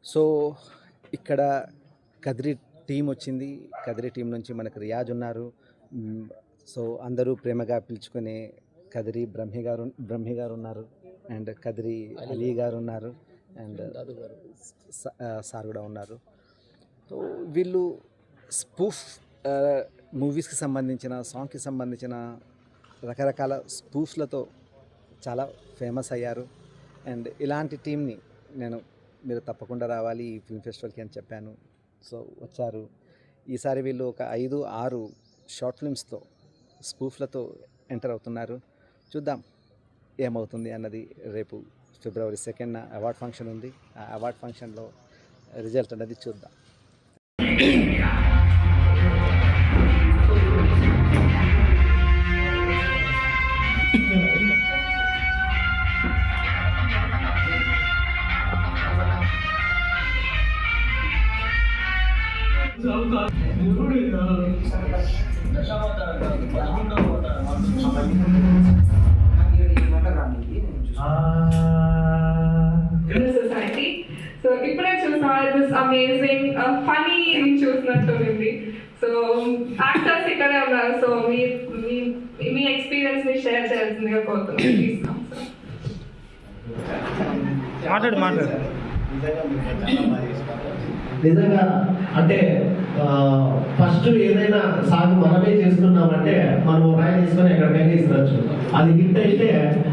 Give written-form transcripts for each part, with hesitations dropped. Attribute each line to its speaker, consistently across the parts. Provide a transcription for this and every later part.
Speaker 1: So ఇక్కడ Kadiri team వచ్చింది. Kadiri team నుంచి మనకు రియాజ్ ఉన్నారు. సో అందరూ ప్రేమగా పిలుచుకునే కదిరి బ్రహ్మి గారు ఉన్నారు, అండ్ కదిరి అలీ గారు ఉన్నారు, అండ్ సార్ కూడా ఉన్నారు. సో వీళ్ళు స్పూఫ్ మూవీస్కి సంబంధించిన, సాంగ్కి సంబంధించిన రకరకాల స్పూఫ్లతో చాలా ఫేమస్ అయ్యారు. అండ్ ఇలాంటి టీంని మీరు తప్పకుండా రావాలి ఈ ఫిల్మ్ ఫెస్టివల్కి అని చెప్పాను. సో వచ్చారు. ఈసారి వీళ్ళు ఒక 5-6 షార్ట్ ఫిల్మ్స్తో స్పూఫ్లతో ఎంటర్ అవుతున్నారు. చూద్దాం ఏమవుతుంది అన్నది. రేపు February 2nd అవార్డ్ ఫంక్షన్ ఉంది. ఆ అవార్డ్ ఫంక్షన్లో రిజల్ట్ అనేది చూద్దాం.
Speaker 2: Society. So ఇప్పుడే చూసా దిస్ అమేజింగ్ ఫనీ చూసినట్టు ఉంది. సో యాక్టర్స్ ఇక్కడే ఉన్నారు. సో మీ ఎక్స్పీరియన్స్ ని షేర్ చేయాల్సిందిగా కోరుతున్నాను.
Speaker 3: మాట్లాడు నిజంగా అంటే ఫస్ట్ ఏదైనా సాగు మనమే చేసుకున్నామంటే మనం రాయి తీసుకొని ఎక్కడికైనా ఇసరచ్చు. అది హిట్ అయితే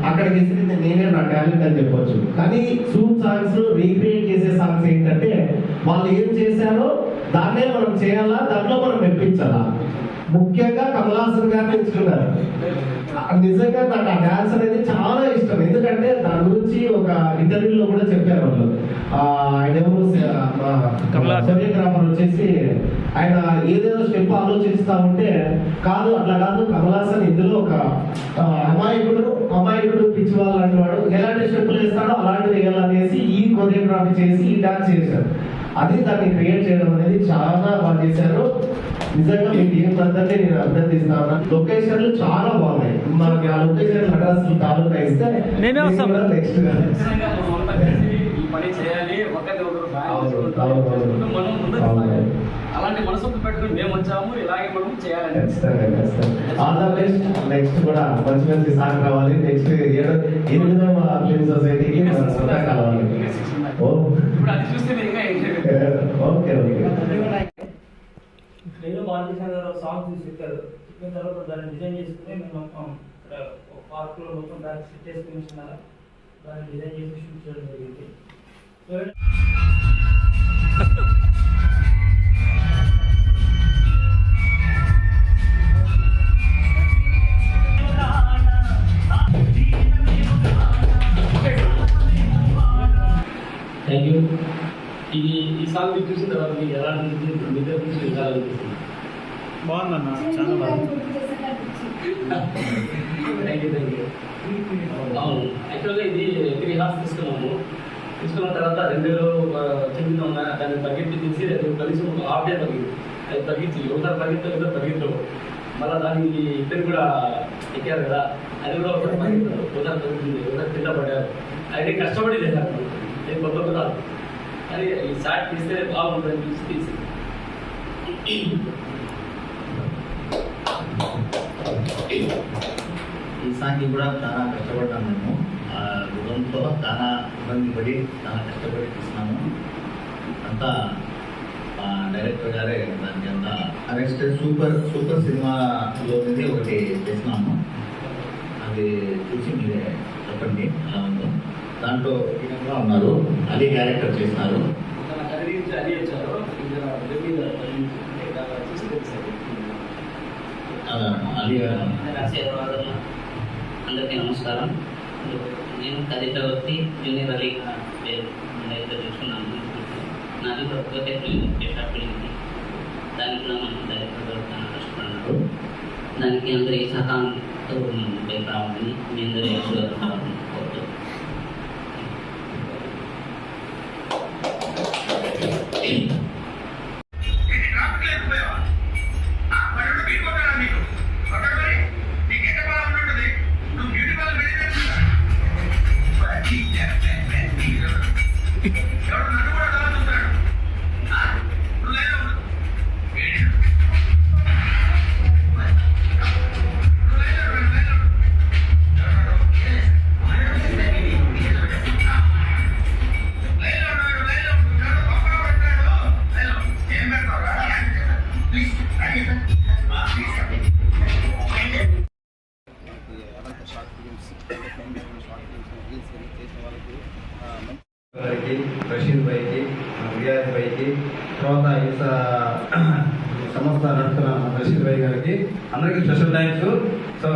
Speaker 3: అక్కడికి ఇసిరింది నేనే, నా టాలెంట్ అని చెప్పొచ్చు. కానీ సూప్ సాంగ్స్ రీక్రియేట్ చేసే సాంగ్స్ ఏంటంటే వాళ్ళు ఏం చేశారో దాన్నే మనం చేయాలా, దాంట్లో మనం మెప్పించాలా. ముఖ్యంగా కమల్ హాసన్ గారిని ఎంచుకున్నారు. నిజంగా నాకు ఆ డాన్స్ అనేది చాలా ఇష్టం. ఎందుకంటే దాని గురించి ఒక ఇంటర్వ్యూలో కూడా చెప్పారు వాళ్ళు. ఆయన కొరియోగ్రాఫర్ వచ్చేసి ఆయన ఏదేదో స్టెప్ ఆలోచిస్తా ఉంటే కాదు అట్లా కాదు, కమల్ హాసన్ ఇందులో ఒక అమాయకుడు పిచ్చి వాళ్ళు అంటున్నాడు, ఎలాంటి స్టెప్పులు వేస్తాడో అలాంటివి వేయాలనేసి ఈ కొరియోగ్రఫీ చేసి ఈ డాన్స్ చేశారు. అది దాన్ని క్రియేట్ చేయడం అనేది చాలా బాగా చేశారు. నిజంగా మీ టీం అందరినీ నేను అభినందిస్తాను. లొకేషన్లు చాలా బాగున్నాయి. మనకి ఆ లొకేషన్ అడ్రస్ తాలూకా ఇస్తే నెక్స్ట్
Speaker 4: అలాంటి మనసుకు పెట్టుకుని మేము వచ్చాము, ఇలాగే మనం చేయాలని.
Speaker 3: All the best. నెక్స్ట్ కూడా మంచి మంచి సాంగ్ రావాలి. నెక్స్ట్ 8వ ఫిల్మ్ సొసైటీకి కావాలి.
Speaker 4: ఇప్పుడు అది చూస్తే
Speaker 3: ఓకే
Speaker 5: నేను భారతదేశంలో సాంగ్ తీసి చెప్పారు. చెప్పిన తర్వాత దాన్ని డిజైన్ చేసుకుని మేము ఇక్కడ పార్క్లో మొత్తం దాన్ని సెట్ చేసుకుని దాన్ని డిజైన్ చేసి షూట్ చేయడం జరిగింది.
Speaker 4: Thank you. ఈ సాంగ్ చూసిన తర్వాత మీకు ఎలా అనిపిస్తుంది? మీ దగ్గర నుంచి ఎలా అనిపిస్తుంది?
Speaker 5: బాగుందన్న, చాలా బాగుంది.
Speaker 4: Thank you. అవును, యాక్చువల్గా ఇది 3 hours తీసుకున్న తర్వాత 2 చెప్తున్నాం. దాన్ని తగ్గించి తీసి కనీసం ½ day తగ్గింది. అది తగ్గించి ఒకసారి తగ్గించు మళ్ళీ దానికి ఇద్దరు కూడా ఎక్కారు కదా, అది కూడా ఒకసారి తగ్గించారు. ఒకసారి తగ్గించింది, ఒకసారి కింద పడ్డారు. అయితే కష్టపడి చేశారు. నేను కొత్త కాదు, అది ఈ షార్ట్ తీస్తే బాగుంటుంది తీసి
Speaker 6: ఈ సాంగ్కి కూడా చాలా కష్టపడ్డాను. మేము గుణంతో చాలా ఇబ్బంది పడి చాలా కష్టపడి తీసినాము. అంతా డైరెక్టర్ గారే దానికి అంతా నెక్స్ట్ సూపర్ సినిమాలో నుంచి ఒకటి చేసినాము. అది చూసి మీరే చెప్పండి ఎలా ఉందో. దాంట్లో కూడా ఉన్నారు, అలీ క్యారెక్టర్ చేసినారు. అలీ
Speaker 7: అందరికీ నమస్కారం. నేను కదిరి జూనియర్ అలీ పేరు చూసుకున్నాను. నాది ప్రకృతి ఫిలింది. దానికి కూడా మనం డైరెక్టర్ గారు చాలా కష్టపడినారు. దానికి అందరి సహాయంతో మేము పైకి రావాలని మీ అందరూ ఆశీర్వాదం కోరుతూ
Speaker 8: ఎవరు నన్ను కూడా short films short films reels చేసిన వాళ్ళకి మంచి
Speaker 9: గారికి, రషీద్ భాయ్కి, రియాజ్ భాయ్కి, తర్వాత సంస్థ నడుపుతున్న రషీద్ భాయ్ గారికి అందరికీ స్పెషల్ థ్యాంక్స్. సో